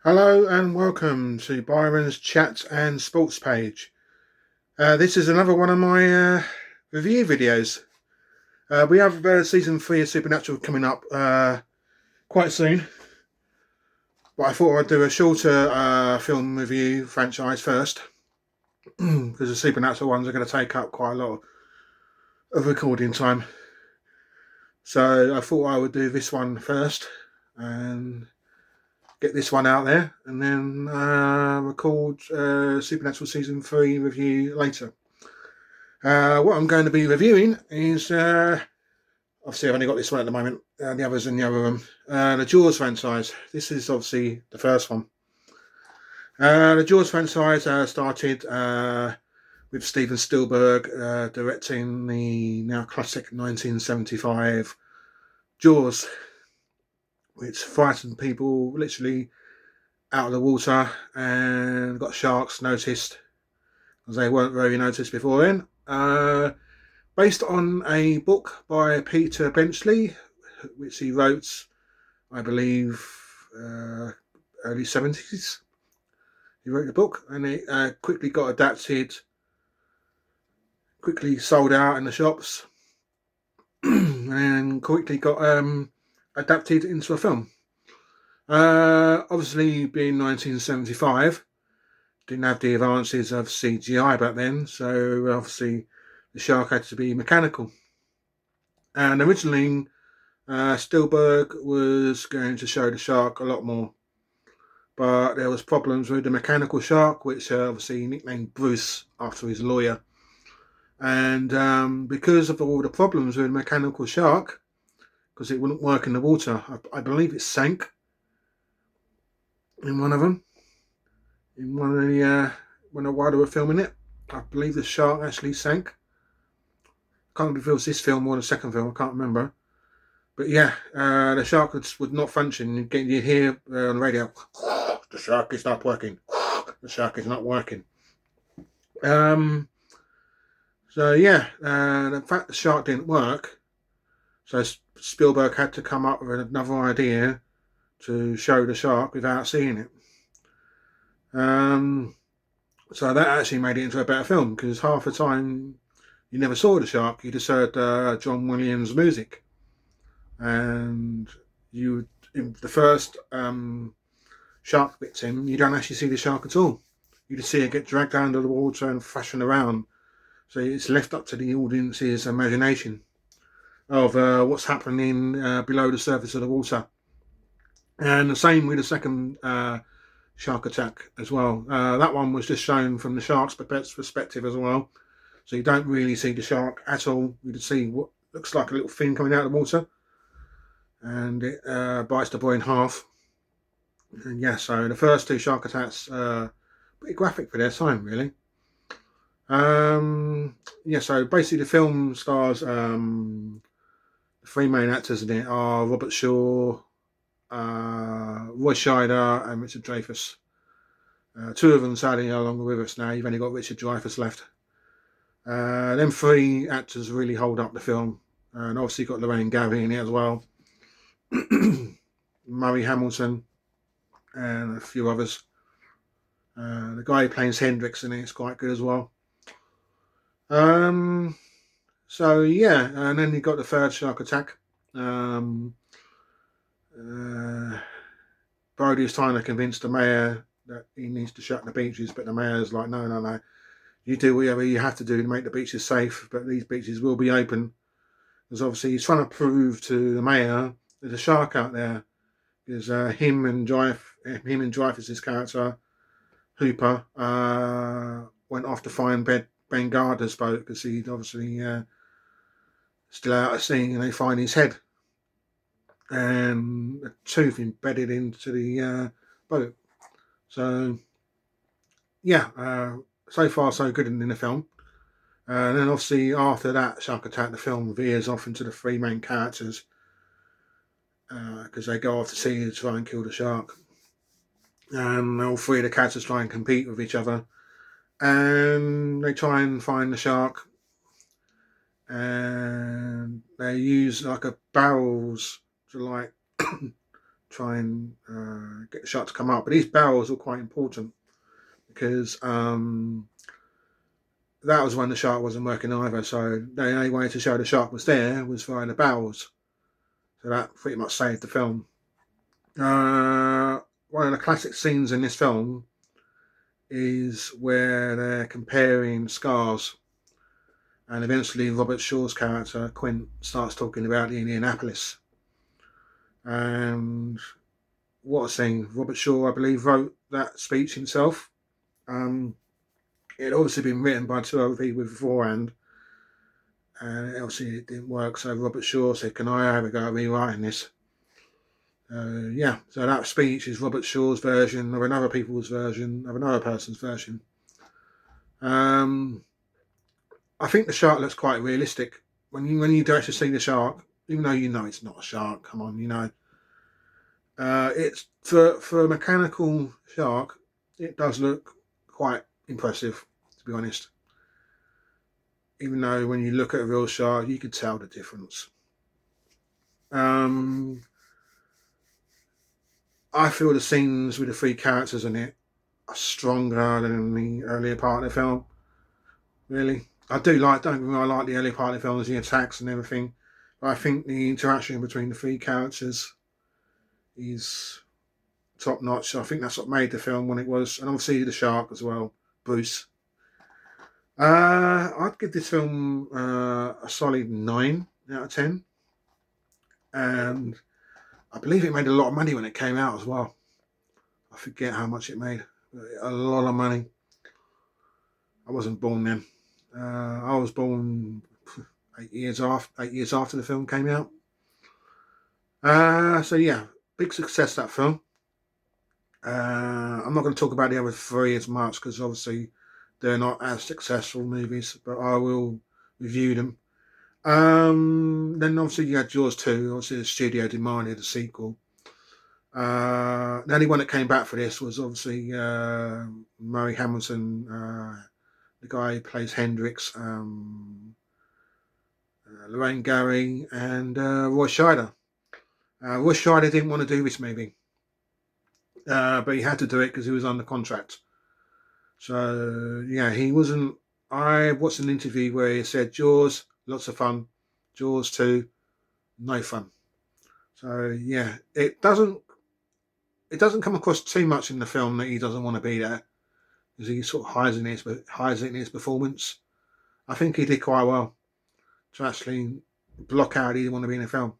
Hello and welcome to Byron's Chat and Sports page. This is another one of my review videos. We have season 3 of Supernatural coming up quite soon, but I thought I'd do a shorter film review franchise first because the Supernatural ones are going to take up quite a lot of recording time. So I thought I would do this one first and get this one out there, and then record Supernatural season 3 review later. What I'm going to be reviewing is obviously I've only got this one at the moment. The others in the other room. The Jaws franchise. This is obviously the first one. The Jaws franchise started with Steven Spielberg directing the now classic 1975 Jaws, which frightened people literally out of the water and got sharks noticed, because they weren't very noticed before then. Based on a book by Peter Benchley, which he wrote, I believe, early 70s. He wrote the book, and it quickly got adapted, quickly sold out in the shops, and quickly got adapted into a film. Obviously, being 1975, didn't have the advances of CGI back then, so obviously the shark had to be mechanical. And originally, Spielberg was going to show the shark a lot more, but there was problems with the mechanical shark, which obviously nicknamed Bruce after his lawyer. And because of all the problems with the mechanical shark, because it wouldn't work in the water, I believe it sank in one of them. In one of the while they were filming it, I believe the shark actually sank. I can't remember if it was this film or the second film. I can't remember. But yeah, the shark would not function. You hear on the radio, the shark is not working. The shark is not working. So yeah, the fact the shark didn't work, so Spielberg had to come up with another idea to show the shark without seeing it. So that actually made it into a better film, because half the time you never saw the shark, you just heard John Williams' music. And in the first shark victim, you don't actually see the shark at all. You just see it get dragged under the water and thrashing around. So it's left up to the audience's imagination of what's happening below the surface of the water. And the same with the second shark attack as well. That one was just shown from the shark's perspective as well. So you don't really see the shark at all. You just see what looks like a little fin coming out of the water, and it bites the boy in half. And yeah, so the first two shark attacks pretty graphic for their time, really. Yeah, so basically the film stars the three main actors in it are Robert Shaw, Roy Scheider, and Richard Dreyfuss. Two of them sadly no longer with us now. You've only got Richard Dreyfuss left. Them three actors really hold up the film, and obviously got Lorraine Gary in it as well. Murray Hamilton and a few others. The guy who plays Hendrix in it is quite good as well. So yeah, and then you got the third shark attack. Brody's trying to convince the mayor that he needs to shut the beaches, but the mayor's like, no. You do whatever you have to do to make the beaches safe, but these beaches will be open. Because obviously he's trying to prove to the mayor there's a shark out there. Because him and Dreyfuss's character Hooper went off to find Ben Gardner's boat, because he'd obviously still out at sea, and they find his head and a tooth embedded into the boat. So yeah, so far so good in the film. And then obviously after that shark attack, the film veers off into the three main characters, because they go off to sea to try and kill the shark. And all three of the characters try and compete with each other, and they try and find the shark, and they use like a barrels to try and get the shark to come up. But these barrels were quite important because that was when the shark wasn't working either. So the only way to show the shark was there was via the barrels. So that pretty much saved the film. One of the classic scenes in this film is where they're comparing scars, and eventually Robert Shaw's character Quint starts talking about the Indianapolis. And what a scene! Robert Shaw, I believe, wrote that speech himself. It had obviously been written by two other people beforehand, and obviously it didn't work. So Robert Shaw said, "Can I have a go at rewriting this?" Yeah, so that speech is Robert Shaw's version of another people's version of another person's version. I think the shark looks quite realistic when you do actually see the shark, even though you know it's not a shark. Come on, you know. It's for a mechanical shark, it does look quite impressive, to be honest. Even though when you look at a real shark, you can tell the difference. I feel the scenes with the three characters in it are stronger than the earlier part of the film. Really, I do like. Don't get me wrong, I like the earlier part of the film, the attacks and everything. But I think the interaction between the three characters is top notch. I think that's what made the film when it was, and obviously the shark as well, Bruce. I'd give this film a solid 9 out of 10, and I believe it made a lot of money when it came out as well. I forget how much it made. A lot of money. I wasn't born then. I was born 8 years after the film came out. So yeah, big success, that film. I'm not going to talk about the other three as much because obviously they're not as successful movies, but I will review them. Then obviously you had Jaws 2. Obviously the studio demanded a sequel. The only one that came back for this was obviously Murray Hamilton, the guy who plays Hendrix, Lorraine Gary, and Roy Scheider. Roy Scheider didn't want to do this movie, but he had to do it because he was under contract. So yeah, he wasn't. I watched an interview where he said Jaws, lots of fun. Jaws 2, no fun. So yeah, it doesn't come across too much in the film that he doesn't want to be there, because he sort of hides it in his performance. I think he did quite well to actually block out he didn't want to be in the film.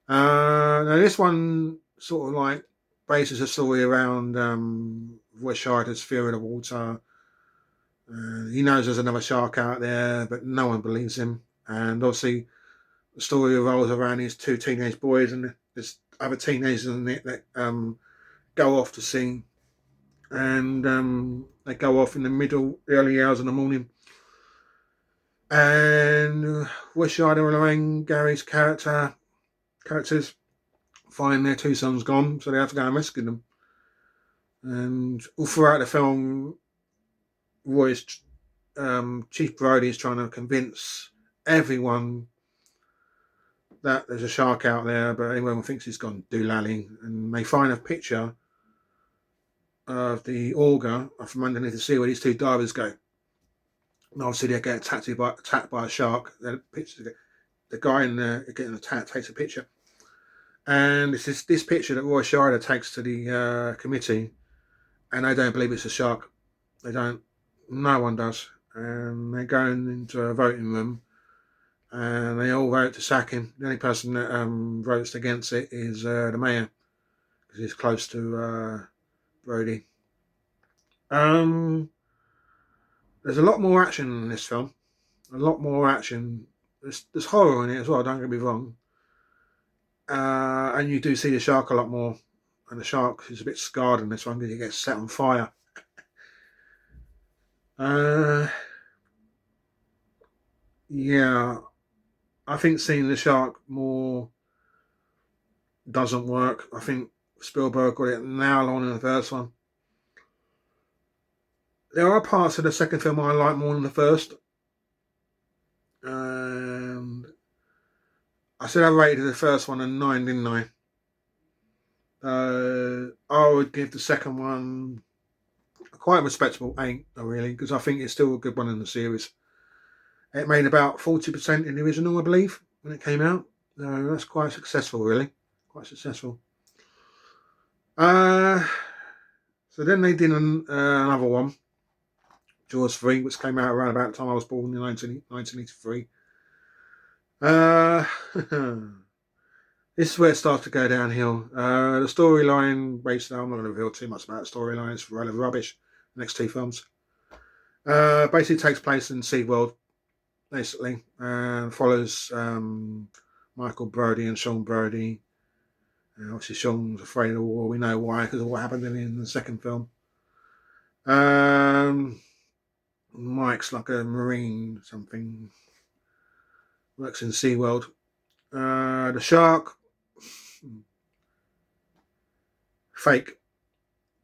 Now this one sort of like bases a story around Roy Scheider's fear of the water. He knows there's another shark out there, but no one believes him. And obviously, the story revolves around these two teenage boys, and there's other teenagers in it that go off to sea, and they go off in the early hours in the morning. And Roy Scheider and Lorraine Gary's characters find their two sons gone, so they have to go and rescue them. And all throughout the film, Roy's Chief Brody is trying to convince everyone that there's a shark out there, but everyone thinks he's gone doolally. And they find a picture of the auger from underneath the sea where these two divers go. And obviously they get attacked by a shark. The guy in there getting attacked takes a picture. And it's this picture that Roy Scheider takes to the committee, and they don't believe it's a shark. They don't. No one does. And they're going into a voting room, and they all vote to sack him. The only person that votes against it is the mayor, because he's close to Brody. There's a lot more action in this film. A lot more action. There's horror in it as well, don't get me wrong. And you do see the shark a lot more. And the shark is a bit scarred in this one because he gets set on fire. Yeah, I think seeing the shark more doesn't work. I think Spielberg got it nailed on in the first one. There are parts of the second film I like more than the first. And I said I rated the first one a 9, didn't I? I would give the second one quite a respectable 8, really, because I think it's still a good one in the series. It made about 40% in the original, I believe, when it came out. That's quite successful, really. Quite successful. So then they did another one, Jaws 3, which came out around about the time I was born in 1983. This is where it starts to go downhill. The storyline, basically, I'm not going to reveal too much about the storyline. It's rather rubbish. The next two films. Basically takes place in SeaWorld, basically, and follows Michael Brody and Sean Brody. Obviously, Sean's afraid of the war. We know why, because of what happened in the second film. Mike's like a marine, something. Works in SeaWorld. The shark, fake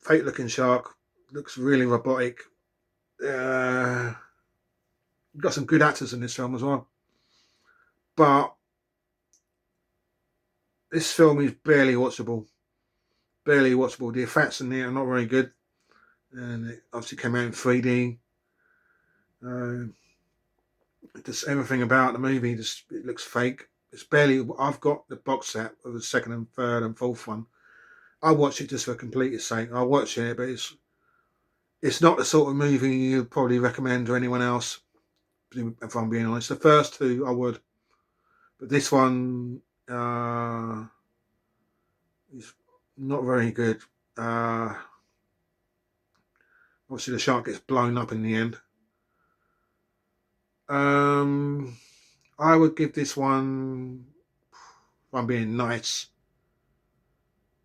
looking shark, looks really robotic. Got some good actors in this film as well, but this film is barely watchable. The effects in there are not very good, and it obviously came out in 3D. Just everything about the movie it looks fake. It's barely. I've got the box set of the second and third and fourth one. I watch it just for complete's sake. I watch it, but it's not the sort of movie you'd probably recommend to anyone else. If I'm being honest, the first two I would, but this one is not very good. Obviously, the shark gets blown up in the end. I would give this one, if I'm being nice,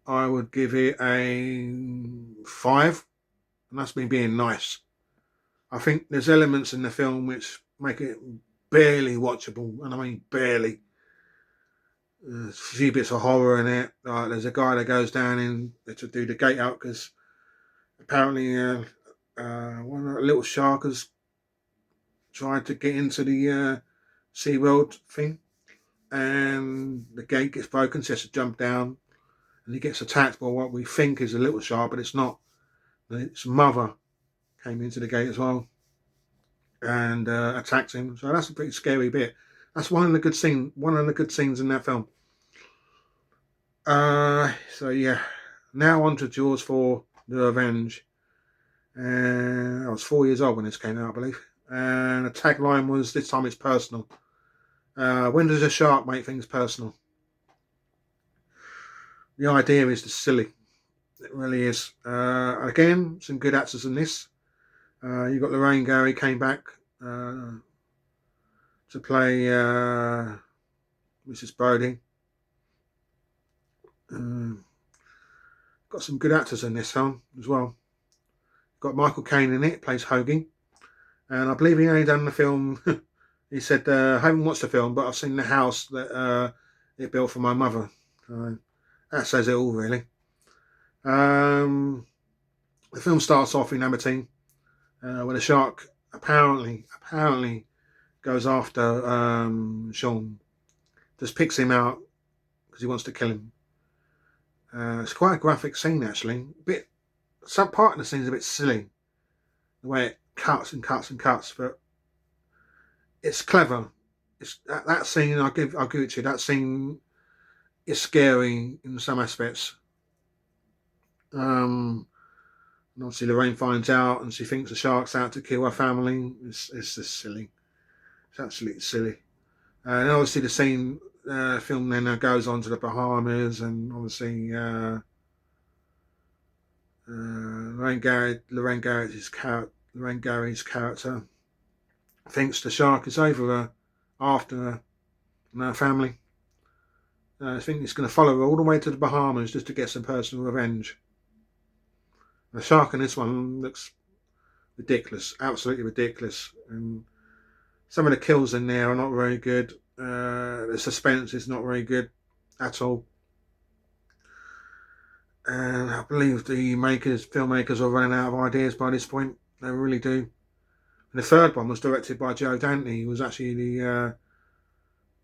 I would give it a 5, and that's me being nice. I think there's elements in the film which make it barely watchable, and I mean barely. There's a few bits of horror in it. There's a guy that goes down in to do the gate out because apparently one little shark has tried to get into the SeaWorld thing, and the gate gets broken, so he has to jump down, and he gets attacked by what we think is a little shark, but it's not. Its mother came into the gate as well and attacked him. So that's a pretty scary bit. That's one of the good scenes in that film. So yeah, now on to Jaws 4: The Revenge. I was 4 years old when this came out, I believe. And the tagline was, "This time it's personal." When does a shark make things personal? The idea is just silly. It really is. Again, some good actors in this. You've got Lorraine Gary came back to play Mrs. Brody. Got some good actors in this film as well. Got Michael Caine in it, plays Hoagie. And I believe he only done the film. He said, I haven't watched the film, but I've seen the house that it built for my mother. That says it all, really. The film starts off in Aberdeen, when a shark apparently goes after Sean. Just picks him out because he wants to kill him. It's quite a graphic scene, actually. Some part of the scene is a bit silly, the way it cuts and cuts and cuts, but it's clever. It's that scene. I'll give it to you. That scene is scary in some aspects. And obviously Lorraine finds out, and she thinks the shark's out to kill her family. It's just silly. It's absolutely silly. And obviously the scene film then goes on to the Bahamas, and obviously Lorraine Gary's character thinks the shark is over her, after her and her family. I think he's going to follow her all the way to the Bahamas just to get some personal revenge. The shark in this one looks ridiculous, absolutely ridiculous, and some of the kills in there are not very good. The suspense is not very good at all. And I believe the filmmakers are running out of ideas by this point. They really do. And the third one was directed by Joe Dante, who was actually the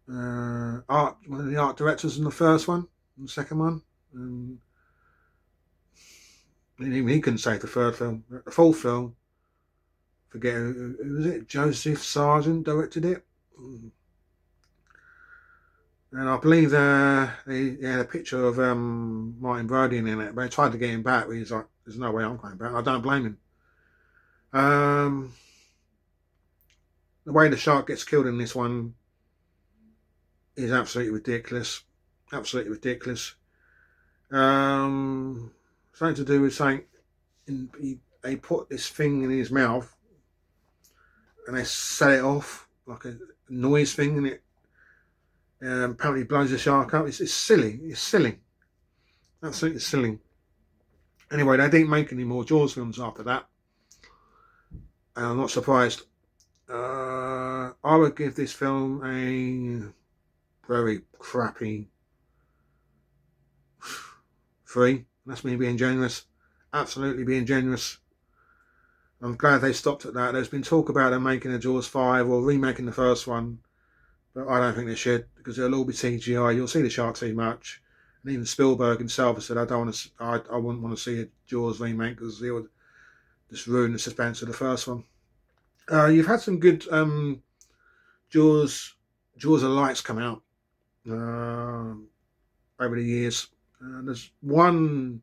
one of the art directors in the first one and the second one. And Even he couldn't save the third film. The fourth film, forget who was it? Joseph Sargent directed it. And I believe they had a picture of Martin Brody in it. They tried to get him back, but he's like, "There's no way I'm going back." I don't blame him. The way the shark gets killed in this one is absolutely ridiculous. Absolutely ridiculous. Something to do with saying they put this thing in his mouth and they set it off like a noise thing, and it apparently blows the shark up. It's silly. It's silly. Absolutely silly. Anyway, they didn't make any more Jaws films after that, and I'm not surprised. I would give this film a very crappy 3. That's me being generous. Absolutely being generous. I'm glad they stopped at that. There's been talk about them making a Jaws 5 or remaking the first one, but I don't think they should, because it'll all be CGI. You'll see the shark too much. And even Spielberg himself has said, I wouldn't want to see a Jaws remake because it would just ruin the suspense of the first one. You've had some good Jaws alights come out over the years. There's one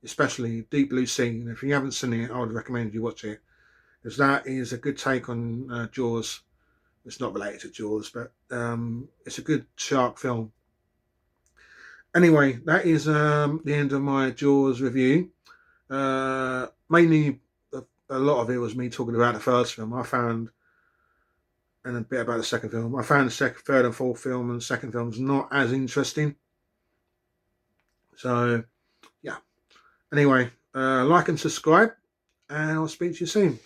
especially, Deep Blue Sea, and if you haven't seen it, I would recommend you watch it, because that is a good take on Jaws. It's not related to Jaws, but it's a good shark film. Anyway, that is the end of my Jaws review. Mainly, a lot of it was me talking about the first film. I found, and a bit about the second film. I found the second, third, and fourth film and second films not as interesting. So, yeah. Anyway, like and subscribe, and I'll speak to you soon.